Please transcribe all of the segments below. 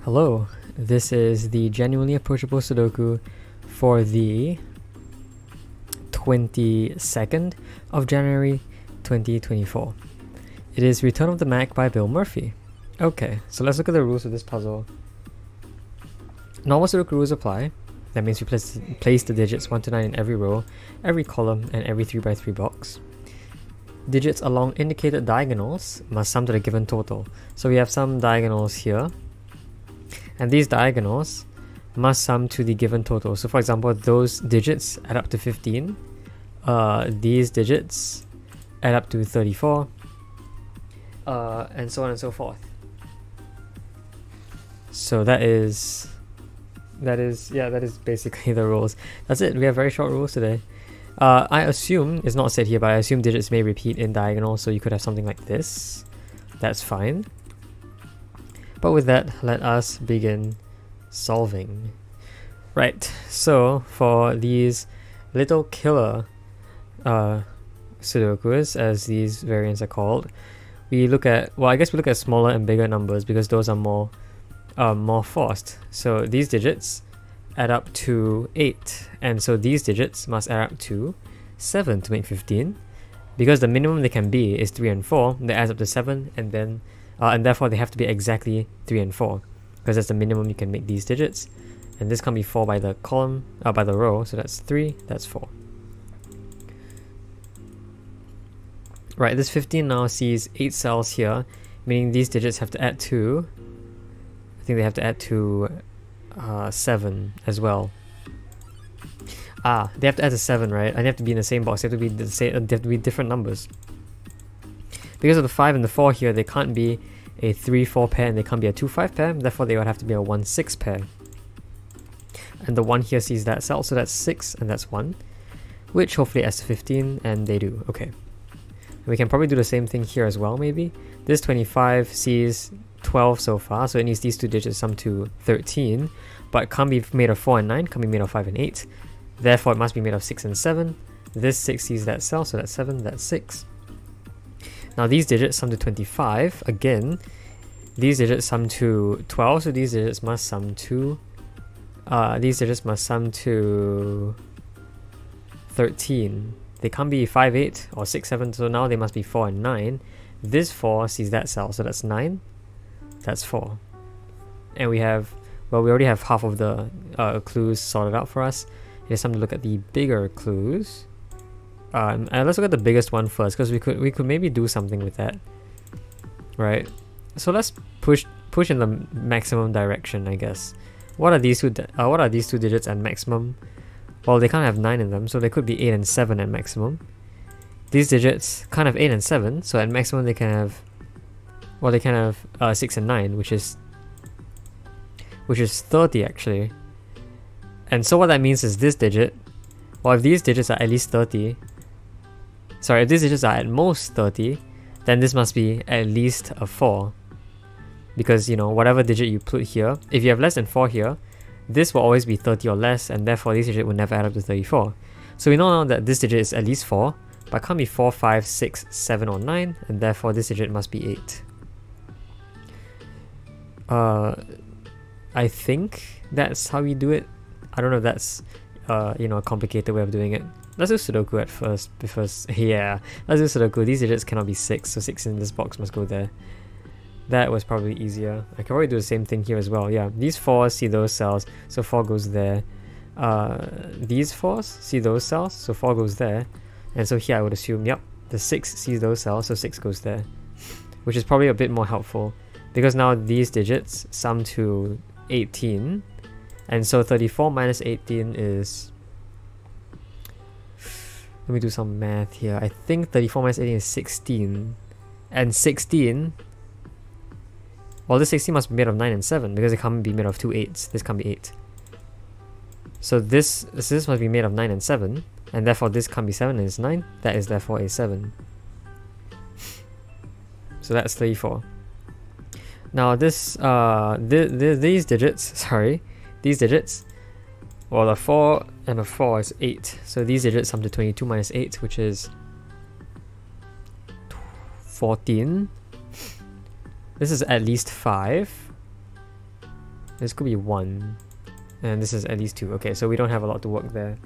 Hello, this is the genuinely approachable Sudoku for the 22nd of January 2024. It is Return of the Mack by Bill Murphy. Okay, so let's look at the rules of this puzzle. Normal Sudoku rules apply. That means we place the digits 1 to 9 in every row, every column, and every 3x3 box. Digits along indicated diagonals must sum to the given total. So we have some diagonals here, and these diagonals must sum to the given total. So for example, those digits add up to 15, these digits add up to 34, and so on and so forth. So that is basically the rules. That's it. We have very short rules today. I assume, it's not said here, but I assume digits may repeat in diagonal, so you could have something like this. That's fine. But with that, let us begin solving. Right, so for these little killer Sudokus, as these variants are called, we look at, well, I guess we look at smaller and bigger numbers because those are more forced. So these digits add up to 8, and so these digits must add up to 7 to make 15. Because the minimum they can be is 3 and 4, that adds up to 7, and then and therefore they have to be exactly 3 and 4, because that's the minimum you can make these digits. And this can be 4 by the column, by the row, so that's 3, that's 4. Right, this 15 now sees 8 cells here, meaning these digits have to add to, I think they have to add to 7 as well. They have to add to 7, right? And they have to be in the same box. They have to be the same. They have to be different numbers. Because of the 5 and the 4 here, they can't be a 3-4 pair and they can't be a 2-5 pair. Therefore, they would have to be a 1-6 pair. And the 1 here sees that cell, so that's 6 and that's 1, which hopefully adds to 15, and they do. Okay. And we can probably do the same thing here as well, maybe. This 25 sees 12 so far, so it needs these two digits sum to 13, but it can't be made of 4 and 9, can't be made of 5 and 8. Therefore, it must be made of 6 and 7. This 6 sees that cell, so that's 7, that's 6. Now these digits sum to 25. Again, these digits sum to 12, so these digits must sum to 13. They can't be 5, 8 or 6, 7, so now they must be 4 and 9. This 4 sees that cell, so that's 9, that's 4. And we have, well, we already have half of the clues sorted out for us. It is time to look at the bigger clues. And let's look at the biggest one first, because we could maybe do something with that, right? So let's push in the maximum direction, I guess. What are these two digits at maximum? Well, they can't have 9 in them, so they could be 8 and 7 at maximum. These digits can't have 8 and 7, so at maximum they can have, well, they can have 6 and 9, which is 30 actually. And so what that means is this digit, well, if these digits are at least 30, sorry, if these digits are at most 30, then this must be at least a 4. Because, you know, whatever digit you put here, if you have less than 4 here, this will always be 30 or less, and therefore this digit will never add up to 34. So we know now that this digit is at least 4, but it can't be 4, 5, 6, 7, or 9, and therefore this digit must be 8. I think that's how we do it. I don't know if that's you know, a complicated way of doing it. Let's do Sudoku at first, because yeah, let's do Sudoku. These digits cannot be 6, so 6 in this box must go there. That was probably easier. I can already do the same thing here as well. Yeah, these 4s see those cells, so 4 goes there. These 4s see those cells, so 4 goes there. And so here I would assume, yep, the 6 sees those cells, so 6 goes there. Which is probably a bit more helpful, because now these digits sum to 18. And so 34 minus 18 is, let me do some math here. I think 34 minus 18 is 16. And 16, well, this 16 must be made of 9 and 7, because it can't be made of 2 8s. This can't be 8. So this must be made of 9 and 7, and therefore this can't be 7 and it's 9. That is therefore a 7. So that's 34. Now this, these digits, sorry, these digits, well, the 4 and the 4 is 8. So these digits sum to 22 minus 8, which is 14. This is at least 5. This could be 1. And this is at least 2. Okay, so we don't have a lot to work there.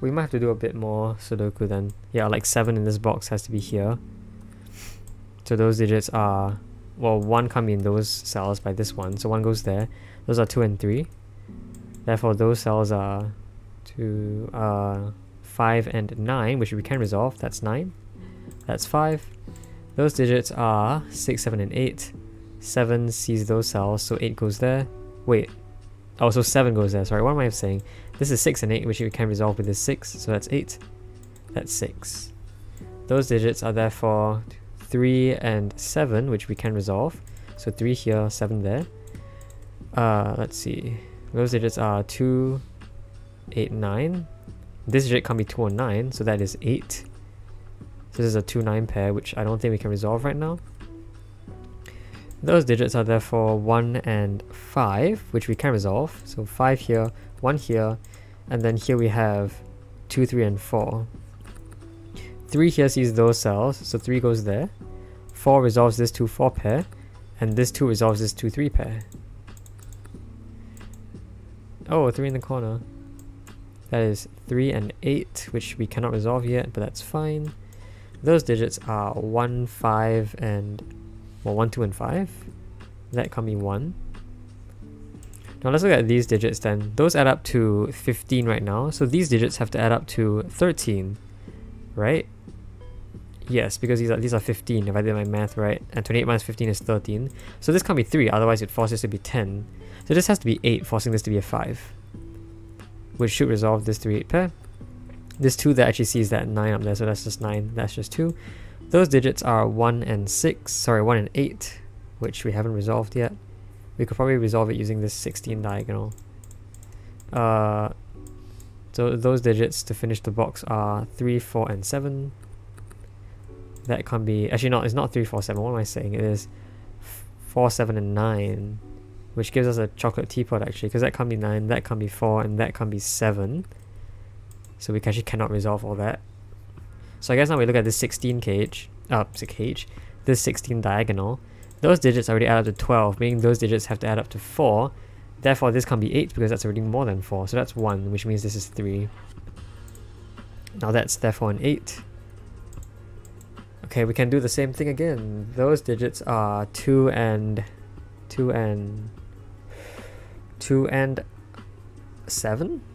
We might have to do a bit more Sudoku then. Yeah, like 7 in this box has to be here. So those digits are... Well, 1 come in those cells by this one. So 1 goes there. Those are 2 and 3. Therefore, those cells are 5 and 9, which we can resolve. That's 9. That's 5. Those digits are 6, 7, and 8. 7 sees those cells, so 8 goes there. Wait. Oh, so 7 goes there. Sorry, what am I saying? This is 6 and 8, which we can resolve with this 6. So that's 8. That's 6. Those digits are therefore 3 and 7, which we can resolve. So 3 here, 7 there. Let's see. Those digits are 2, 8, 9. This digit can be 2 or 9, so that is 8. So this is a 2-9 pair, which I don't think we can resolve right now. Those digits are therefore 1 and 5, which we can resolve. So 5 here, 1 here, and then here we have 2, 3, and 4. 3 here sees those cells, so 3 goes there. 4 resolves this 2-4 pair, and this 2 resolves this 2-3 pair. Oh, 3 in the corner. That is 3 and 8, which we cannot resolve yet, but that's fine. Those digits are 1, 5, and... Well, 1, 2, and 5. That can be 1. Now let's look at these digits then. Those add up to 15 right now, so these digits have to add up to 13, right? Yes, because these are 15, if I did my math right, and 28 minus 15 is 13. So this can't be 3, otherwise it forces it to be 10. So this has to be 8, forcing this to be a 5. Which should resolve this 3-8 pair. This 2 that actually sees that 9 up there, so that's just 9, that's just 2. Those digits are 1 and 6, sorry, 1 and 8, which we haven't resolved yet. We could probably resolve it using this 16 diagonal. So those digits to finish the box are 3, 4, and 7. That can be, actually no, it's not 3, 4, 7, what am I saying? It is 4, 7, and 9, which gives us a chocolate teapot actually, because that can be 9, that can be 4, and that can be 7. So we actually cannot resolve all that. So I guess now we look at this 16 cage, this 16 diagonal. Those digits already add up to 12, meaning those digits have to add up to 4. Therefore this can be 8 because that's already more than 4. So that's 1, which means this is 3. Now that's therefore an 8. Okay, we can do the same thing again. Those digits are 2 and 7?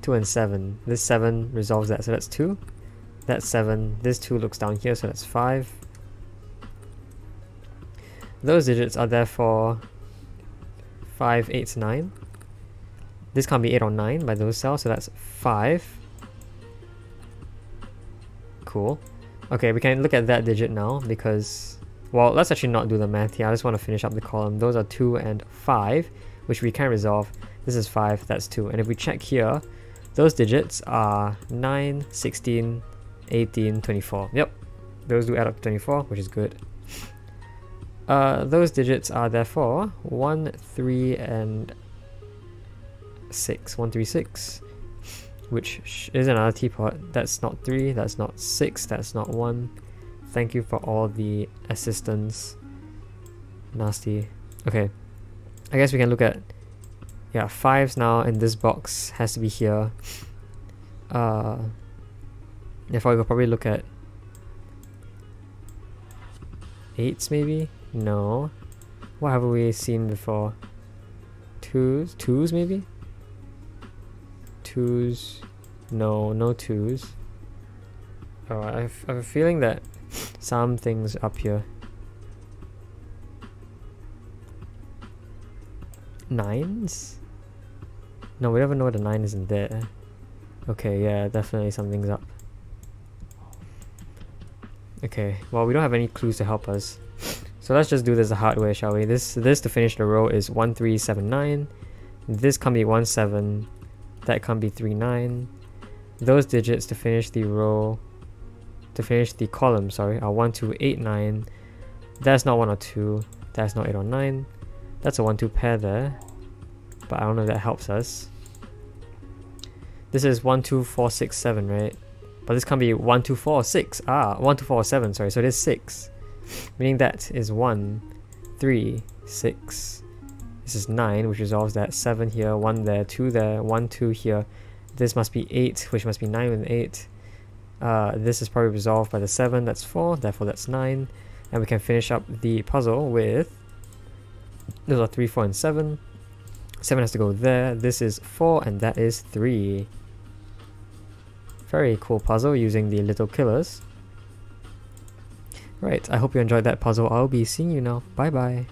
2 and 7. This 7 resolves that, so that's 2. That's 7. This 2 looks down here, so that's 5. Those digits are therefore 5, 8, 9. This can't be 8 or 9 by those cells, so that's 5. Cool. Okay, we can look at that digit now because, well, let's actually not do the math here. I just want to finish up the column. Those are 2 and 5, which we can resolve. This is 5, that's 2. And if we check here, those digits are 9, 16, 18, 24. Yep, those do add up to 24, which is good. Those digits are therefore 1, 3, and 6. 1, 3, 6, which is another teapot. That's not 3, that's not 6, that's not 1. Thank you for all the assistance. Nasty. Okay, I guess we can look at, yeah, 5s now in this box has to be here. Therefore we could probably look at 8s maybe? No. What have we seen before? 2s? 2s maybe? 2s? No, no 2s. Oh, I have a feeling that some things up here. 9s? No, we never know the 9 isn't there. Okay, yeah, definitely something's up. Okay, well, we don't have any clues to help us. So let's just do this the hard way, shall we? This to finish the row is 1, 3, 7, 9. This can be 1, 7. That can be 3, 9. Those digits to finish the row, to finish the column, sorry, are 1, 2, 8, 9. That's not 1 or 2. That's not 8 or 9. That's a 1, 2 pair there. But I don't know if that helps us. This is 1, 2, 4, 6, 7, right? But this can be 1, 2, 4, 6. 1, 2, 4, 7, sorry. So it is 6. Meaning that is 1, 3, 6, This is 9, which resolves that. 7 here, 1 there, 2 there, 1, 2 here. This must be 8, which must be 9 with an 8. This is probably resolved by the 7, that's 4, therefore that's 9. And we can finish up the puzzle with, those are 3, 4, and 7. 7 has to go there, this is 4, and that is 3. Very cool puzzle using the little killers. Right, I hope you enjoyed that puzzle. I'll be seeing you now. Bye bye.